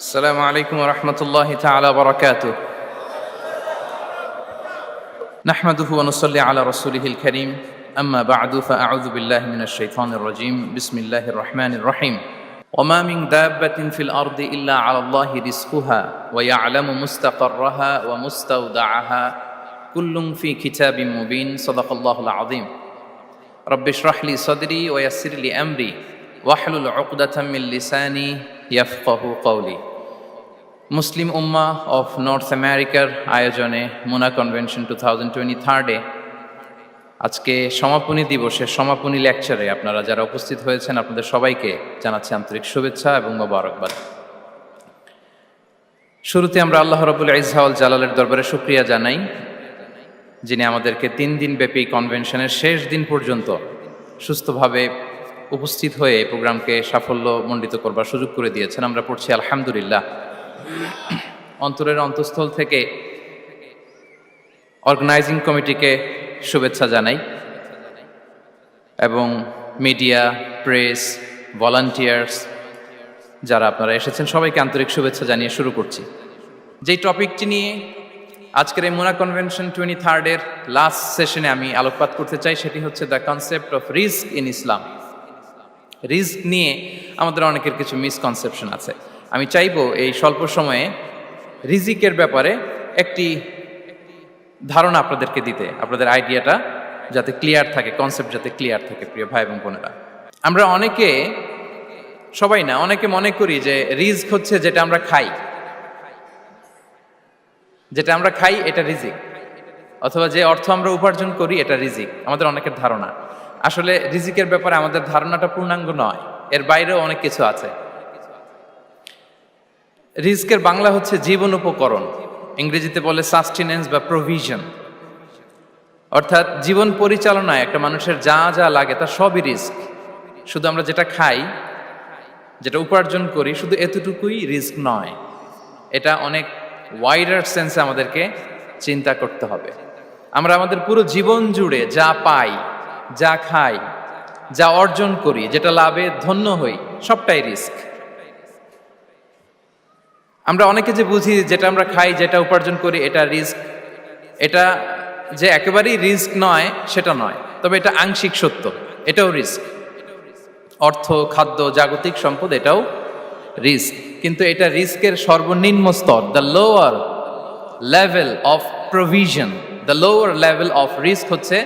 السلام عليكم ورحمة الله تعالى وبركاته. نحمده ونصلي على رسوله الكريم. أما بعد فأعوذ بالله من الشيطان الرجيم. بسم الله الرحمن الرحيم. وما من دابة في الأرض إلا على الله رزقها ويعلم مستقرها ومستودعها كل في كتاب مبين. صدق الله العظيم. رب اشرح لي صدري ويسر لي أمري واحلل عقدة من لساني يفقه قولي. Muslim Ummah of north আমেরিকার আয়োজনে মুনা convention 2023 আজকে সমাপনী দিবসের সমাপনী লেকচারে আপনারা যারা উপস্থিত হয়েছেন আপনাদের সবাইকে জানাচ্ছি আন্তরিক শুভেচ্ছা এবং মোবারকবাদ। শুরুতে আমরা আল্লাহ রাব্বুল ইজ্জা ওয়াল জালালের দরবারে শুকরিয়া জানাই, যিনি আমাদেরকে 3 দিন ব্যাপী কনভেনশনের শেষ দিন পর্যন্ত সুস্থভাবে উপস্থিত হয়ে এই প্রোগ্রামকে সাফল্যমণ্ডিত করবার সুযোগ করে দিয়েছেন। আমরা পড়ছি আলহামদুলিল্লাহ। অন্তরের অন্তঃস্থল থেকে অর্গানাইজিং কমিটিকে শুভেচ্ছা জানাই এবং মিডিয়া, প্রেস, ভলান্টিয়ার্স যারা আপনারা এসেছেন সবাইকে আন্তরিক শুভেচ্ছা জানিয়ে শুরু করছি। যেই টপিকটি নিয়ে আজকের এই মুনা কনভেনশন 23 লাস্ট সেশনে আমি আলোকপাত করতে চাই সেটি হচ্ছে the concept of risk in Islam. Risk নিয়ে আমাদের অনেকের কিছু মিসকনসেপশন আছে। আমি চাইবো এই স্বল্প সময়ে রিজিকের ব্যাপারে একটি ধারণা আপনাদেরকে দিতে, আপনাদের আইডিয়াটা যাতে ক্লিয়ার থাকে, কনসেপ্ট যাতে ক্লিয়ার থাকে। প্রিয় ভাই এবং বোনেরা, আমরা অনেকে, সবাই না, অনেকে মনে করি যে রিস্ক হচ্ছে যেটা আমরা খাই, এটা রিজিক, অথবা যে অর্থ আমরা উপার্জন করি এটা রিজিক। আমাদের অনেকের ধারণা। আসলে রিজিকের ব্যাপারে আমাদের ধারণাটা পূর্ণাঙ্গ নয়, এর বাইরেও অনেক কিছু আছে। রিস্কের বাংলা হচ্ছে জীবন উপকরণ, ইংরেজিতে বলে সাস্টেনেন্স বা প্রভিশন। অর্থাৎ জীবন পরিচালনায় একটা মানুষের যা যা লাগে তার সবই রিস্ক। শুধু আমরা যেটা খাই, যেটা উপার্জন করি, শুধু এতটুকুই রিস্ক নয়। এটা অনেক ওয়াইডার সেন্সে আমাদেরকে চিন্তা করতে হবে। আমরা আমাদের পুরো জীবন জুড়ে যা পাই, যা খাই, যা অর্জন করি, যেটা লাভে ধন্য হই, সবটাই রিস্ক। আমরা অনেকে যে বুঝি যেটা আমরা খাই, যেটা উপার্জন করি এটা রিস্ক, এটা যে একেবারেই রিস্ক নয় সেটা নয়, তবে এটা আংশিক সত্য, এটাও রিস্ক। অর্থ, খাদ্য, জাগতিক সম্পদ এটাও রিস্ক, কিন্তু এটা রিস্কের সর্বনিম্ন স্তর। The lower level of provision, the lower level of risk হচ্ছে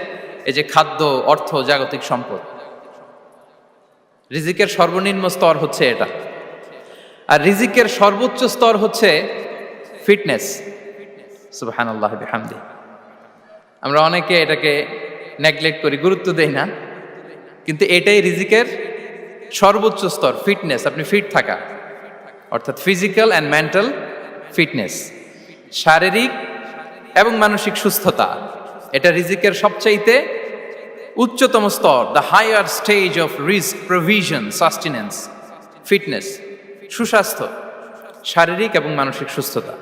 এই যে খাদ্য, অর্থ, জাগতিক সম্পদ। রিজিকের সর্বনিম্ন স্তর হচ্ছে এটা। আর রিজিকের সর্বোচ্চ স্তর হচ্ছে ফিটনেস। সুবহানাল্লাহ বিহামদি। আমরা অনেকে এটাকে নেগলেক্ট করি, গুরুত্ব দেই না, কিন্তু এটাই রিজিকের সর্বোচ্চ স্তর, ফিটনেস। আপনি ফিট থাকা, অর্থাৎ ফিজিক্যাল অ্যান্ড মেন্টাল ফিটনেস, শারীরিক এবং মানসিক সুস্থতা, এটা রিজিকের সবচাইতে উচ্চতম স্তর। দ্য হায়ার স্টেজ অফ রিস্ক, প্রভিশন, সাস্টেনেন্স, ফিটনেস, সুস্বাস্থ্য, শারীরিক এবং মানসিক সুস্থতা।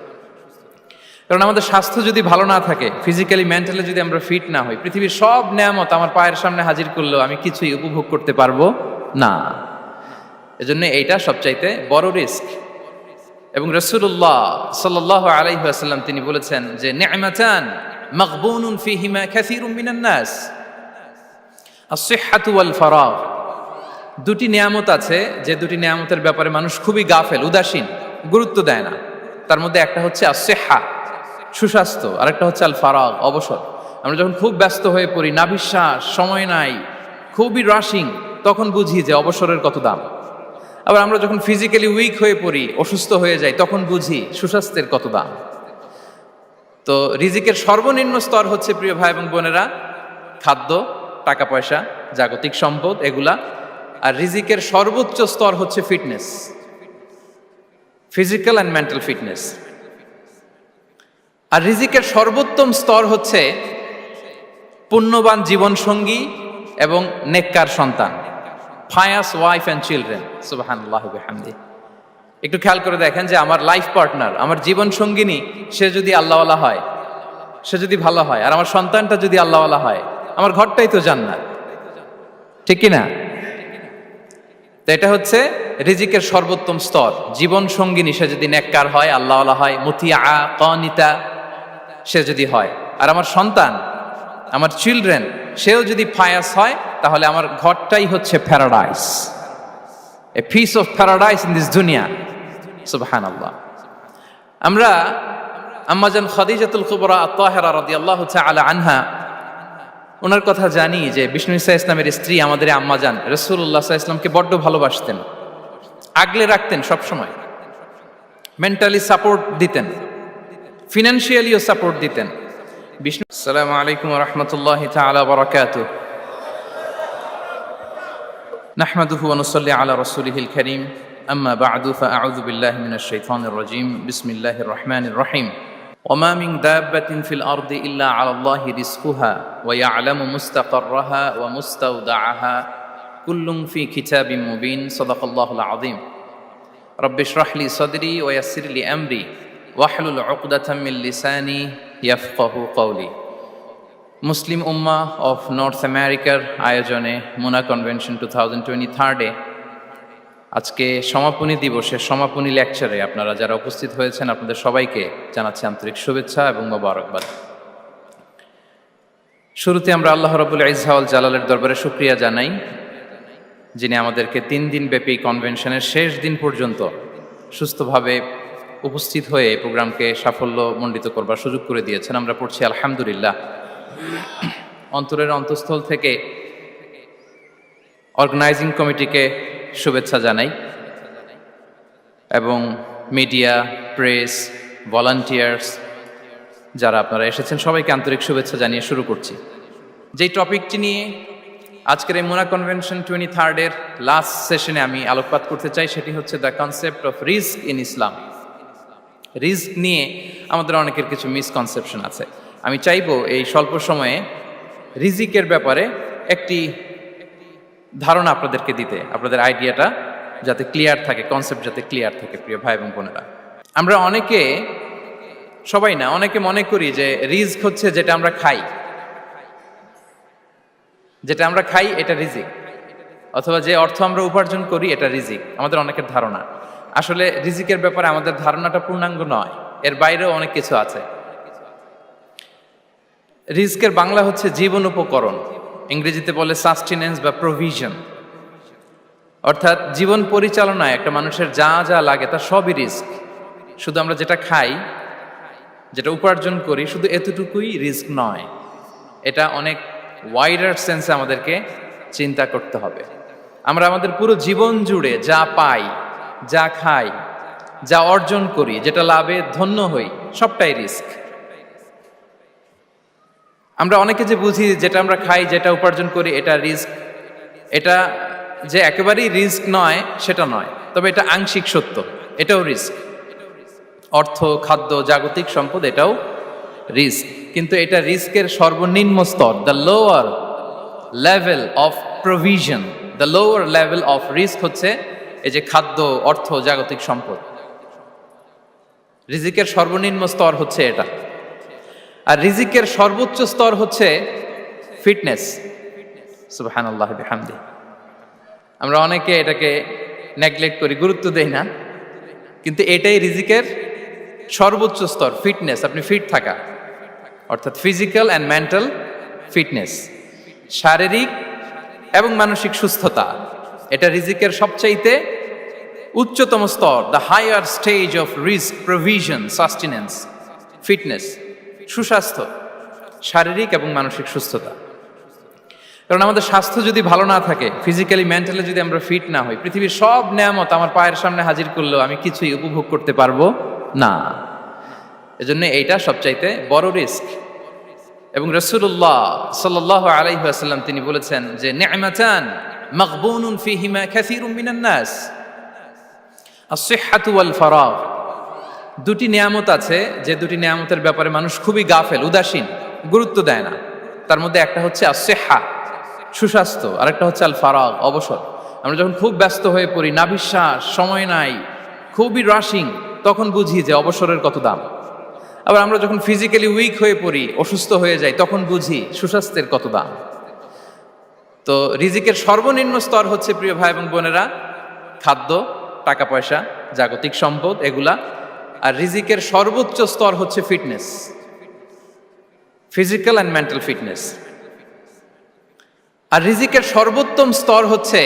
কারণ আমাদের স্বাস্থ্য যদি ভালো না থাকে, ফিজিক্যালি মেন্টালি যদি আমরা ফিট না হই, পৃথিবীর সব নেয়ামত আমার পায়ের সামনে হাজির করলেও আমি কিছুই উপভোগ করতে পারবো না। এজন্য এইটা সবচাইতে বড় রিস্ক। এবং রাসূলুল্লাহ সাল্লাল্লাহু আলাইহি ওয়াসাল্লাম তিনি বলেছেন যে নি'মাতান মাগবুনুন ফীহিমা কাসীরুম মিনান নাস, আস-সিহহাতু ওয়াল ফারাগ। দুটি নিয়ামত আছে যে দুটি নিয়ামতের ব্যাপারে মানুষ খুবই গাফেল, উদাসীন, গুরুত্ব দেয় না। তার মধ্যে একটা হচ্ছে আস-সিহহা, সুস্বাস্থ্য, আর একটা হচ্ছে আল ফারাগ, অবসর। আমরা যখন খুব ব্যস্ত হয়ে পড়ি, নাভিশ্বাস, সময় নাই, খুবই রাশিং, তখন বুঝি যে অবসরের কত দাম। আবার আমরা যখন ফিজিক্যালি উইক হয়ে পড়ি, অসুস্থ হয়ে যাই, তখন বুঝি সুস্বাস্থ্যের কত দাম। তো রিজিকের সর্বনিম্ন স্তর হচ্ছে, প্রিয় ভাই এবং বোনেরা, খাদ্য, টাকা পয়সা, জাগতিক সম্পদ, এগুলা। আর রিজিকের সর্বোচ্চ স্তর হচ্ছে fitness, physical and mental fitness. আর রিজিকের সর্বোত্তম স্তর হচ্ছে পুণ্যবান জীবন সঙ্গী এবং নেককার সন্তান, ফায়াস ওয়াইফ অ্যান্ড চিলড্রেন। সুবহানাল্লাহ বিহামদি। একটু খেয়াল করে দেখেন যে আমার লাইফ পার্টনার, আমার জীবন সঙ্গিনী, সে যদি আল্লাহওয়ালা হয়, সে যদি ভালো হয়, আর আমার সন্তানটা যদি আল্লাহওয়ালা হয়, আমার ঘরটাই তো জান্নাত, ঠিক কি না? তো এটা হচ্ছে রিজিকের সর্বোত্তম স্তর। জীবন সঙ্গিনী সে যদি নেককার হয়, আল্লাহওয়ালা হয়, মুতিয়া কানিতা সে যদি হয়, আর আমার সন্তান, আমার চিলড্রেন, সেও যদি ফায়াস হয়, তাহলে আমার ঘরটাই হচ্ছে paradise, a piece of paradise in this দুনিয়া। সুবহানাল্লাহ। আমরা আম্মাজান খাদিজাতুল কুবরা আত-তাহেরা রাদিয়াল্লাহু তাআলা আনহা, ওনার কথা জানি যে বিষ্ণু ঈসা ইসলামের স্ত্রী আমাদের আম্মাজান রাসূলুল্লাহ সাল্লাল্লাহু আলাইহি ওয়াসাল্লামকে বড্ড ভালোবাসতেন, আগলে রাখতেন, সব সময় মেন্টালি সাপোর্ট দিতেন, ফিনান্সিয়ালিও সাপোর্ট দিতেন। বিষ্ণু আসসালামু আলাইকুম ওয়া রাহমাতুল্লাহি তাআলা ওয়া বারাকাতুহু। নাহমাদুহু ওয়া নুসাল্লি আলা রাসূলিহিল কারীম, আম্মা বা'দু ফাআউযু বিল্লাহি মিনাশ শাইতানির রাজীম। বিসমিল্লাহির রহমানির রহিম। ওমা মিন দাব্বাতিন ফিল আরদি ইল্লা আলাল্লাহি রিজকুহা ওয়া ইয়া'লামু মুস্তাকাররাহা ওয়া মুস্তাওদাআহা কুল্লুন ফি কিতাবিম মুবিন। সাদাকাল্লাহুল আযীম। রব্বি ইশরাহ লি সাদরি ওয়া ইয়াসসির লি আমরি ওয়াহলুল উকদাতাম মিন লিসানি ইয়াফকাহু কওলি। মুসলিম উম্মাহ অফ নর্থ আমেরিকার আয়োজনে মুনা কনভেনশন 2023 আজকে সমাপনী দিবসের সমাপনী লেকচারে আপনারা যারা উপস্থিত হয়েছেন, আপনাদের সবাইকে জানাচ্ছি আন্তরিক শুভেচ্ছা এবং মোবারকবাদ। শুরুতে আমরা আল্লাহ রাব্বুল ইজ্জা ওয়াল জালালের দরবারে শুকরিয়া জানাই, যিনি আমাদেরকে 3 দিন ব্যাপী কনভেনশনের শেষ দিন পর্যন্ত সুস্থভাবে উপস্থিত হয়ে এই প্রোগ্রামকে সাফল্যমণ্ডিত করবার সুযোগ করে দিয়েছেন। আমরা পড়ছি আলহামদুলিল্লাহ। অন্তরের অন্তঃস্থল থেকে অর্গানাইজিং কমিটিকে শুভেচ্ছা জানাই এবং মিডিয়া, প্রেস, ভলান্টিয়ার্স যারা আপনারা এসেছেন, সবাইকে আন্তরিক শুভেচ্ছা জানিয়ে শুরু করছি। যেই টপিকটি নিয়ে আজকের এই মুনা কনভেনশন 23 লাস্ট সেশনে আমি আলোকপাত করতে চাই, সেটি হচ্ছে the concept of risk in Islam. Risk নিয়ে আমাদের অনেকের কিছু মিসকনসেপশন আছে। আমি চাইবো এই স্বল্প সময়ে রিজিকের ব্যাপারে একটি ধারণা আপনাদেরকে দিতে, আপনাদের আইডিয়াটা যাতে ক্লিয়ার থাকে, কনসেপ্ট যাতে ক্লিয়ার থাকে। প্রিয় ভাই এবং বোনেরা, আমরা অনেকে, সবাই না, অনেকে মনে করি যে রিস্ক হচ্ছে যেটা আমরা খাই, যেটা আমরা খাই এটা রিজিক, অথবা যে অর্থ আমরা উপার্জন করি এটা রিজিক। আমাদের অনেকের ধারণা। আসলে রিজিকের ব্যাপারে আমাদের ধারণাটা পূর্ণাঙ্গ নয়, এর বাইরেও অনেক কিছু আছে। রিস্কের বাংলা হচ্ছে জীবন উপকরণ, ইংরেজিতে বলে সাস্টেনেন্স বা প্রভিশন। অর্থাৎ জীবন পরিচালনায় একটা মানুষের যা যা লাগে তার সবই রিস্ক। শুধু আমরা যেটা খাই, যেটা উপার্জন করি, শুধু এতটুকুই রিস্ক নয়। এটা অনেক ওয়াইডার সেন্সে আমাদেরকে চিন্তা করতে হবে। আমরা আমাদের পুরো জীবন জুড়ে যা পাই, যা খাই, যা অর্জন করি, যেটা লাভে ধন্য হই, সবটাই রিস্ক। আমরা অনেকে যে বুঝি যেটা আমরা খাই, যেটা উপার্জন করি এটা রিস্ক, এটা যে একেবারেই রিস্ক নয় সেটা নয়, তবে এটা আংশিক সত্য, এটাও রিস্ক। অর্থ, খাদ্য, জাগতিক সম্পদ, এটাও রিস্ক। কিন্তু এটা রিস্কের সর্বনিম্ন স্তর, the lower level of provision, the lower level of risk হচ্ছে এই যে খাদ্য, অর্থ, জাগতিক সম্পদ। রিজিকের সর্বনিম্ন স্তর হচ্ছে এটা। আর রিজিকের সর্বোচ্চ স্তর হচ্ছে ফিটনেস। সুবহানাল্লাহ বিহামদি। আমরা অনেকে এটাকে নেগলেক্ট করি, গুরুত্ব দেই না, কিন্তু এটাই রিজিকের সর্বোচ্চ স্তর, ফিটনেস। আপনি ফিট থাকা, অর্থাৎ ফিজিক্যাল অ্যান্ড মেন্টাল ফিটনেস, শারীরিক এবং মানসিক সুস্থতা, এটা রিজিকের সবচাইতে উচ্চতম স্তর, দ্য হায়ার স্টেজ অফ রিস্ক, প্রভিশন, সাস্টেনেন্স, ফিটনেস, সুস্বাস্থ্য, শারীরিক এবং মানসিক সুস্থতা। কারণ আমাদের স্বাস্থ্য যদি ভালো না থাকে, ফিজিক্যালি, মেন্টালি যদি আমরা ফিট না হই, পৃথিবীর সব নেয়ামত আমার পায়ের সামনে হাজির করলেও আমি কিছুই উপভোগ করতে পারবো না। এজন্য এইটা সবচাইতে বড় রিস্ক। এবং রাসূলুল্লাহ সাল্লাল্লাহু আলাইহি ওয়াসাল্লাম তিনি বলেছেন যে নি'মাতান মাগবুনুন ফীহিমা কাসীরুম মিনান নাস, আস-সিহহাতু ওয়াল ফারাগ। দুটি নিয়ামত আছে যে দুটি নিয়ামতের ব্যাপারে মানুষ খুবই গাফেল, উদাসীন, গুরুত্ব দেয় না। তার মধ্যে একটা হচ্ছে আস-সিহহা, সুস্বাস্থ্য, আর একটা হচ্ছে আল ফারাগ, অবসর। আমরা যখন খুব ব্যস্ত হয়ে পড়ি, নাভিশ্বাস, সময় নাই, খুবই রাশিং, তখন বুঝি যে অবসরের কত দাম। আবার আমরা যখন ফিজিক্যালি উইক হয়ে পড়ি, অসুস্থ হয়ে যাই, তখন বুঝি সুস্বাস্থ্যের কত দাম। তো রিজিকের সর্বনিম্ন স্তর হচ্ছে, প্রিয় ভাই এবং বোনেরা, খাদ্য, টাকা পয়সা, জাগতিক সম্পদ এগুলা। আর রিজিকের সর্বোচ্চ স্তর হচ্ছে fitness, physical and mental fitness. আর রিজিকের সর্বোত্তম স্তর হচ্ছে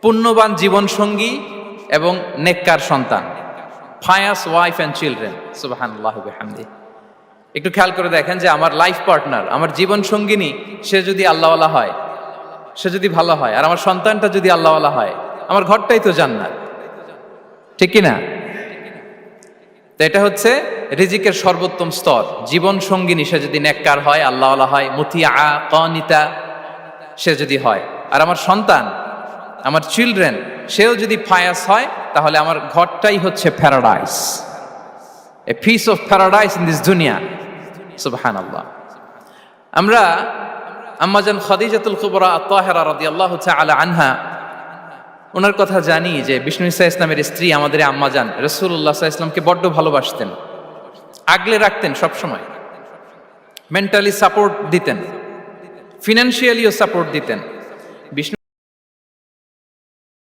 পুণ্যবান জীবনসঙ্গী এবং নেককার সন্তান, ফায়াস ওয়াইফ অ্যান্ড চিলড্রেন। সুবহানাল্লাহ ওয়া বিহামদিহি। একটু খেয়াল করে দেখেন যে আমার লাইফ পার্টনার, আমার জীবন সঙ্গিনী, সে যদি আল্লাহওয়ালা হয়, সে যদি ভালো হয়, আর আমার সন্তানটা যদি আল্লাহওয়ালা হয়, আমার ঘরটাই তো জান্নাত, ঠিক কি না? তো এটা হচ্ছে রিজিকের সর্বোত্তম স্তর। জীবন সঙ্গিনী সে যদি নেককার হয়, আল্লাহওয়ালা হয়, মুতিয়া কানিতা সে যদি হয়, আর আমার সন্তান, আমার চিলড্রেন, সেও যদি ফায়াস হয়, তাহলে আমার ঘরটাই হচ্ছে paradise, a piece of paradise in this দুনিয়া। সুবহানাল্লাহ। আমরা আম্মাজান খাদিজাতুল কুবরা আত-তাহেরা রাদিয়াল্লাহু তাআলা আনহা, ওনার কথা জানি যে বিষ্ণু ঈসা ইসলামের স্ত্রী আমাদের আম্মাজান রাসূলুল্লাহ সাল্লাল্লাহু আলাইহি ওয়াসাল্লামকে বড্ড ভালোবাসতেন, আগলে রাখতেন, সবসময় মেন্টালি সাপোর্ট দিতেন, ফিনান্সিয়ালিও সাপোর্ট দিতেন। বিষ্ণু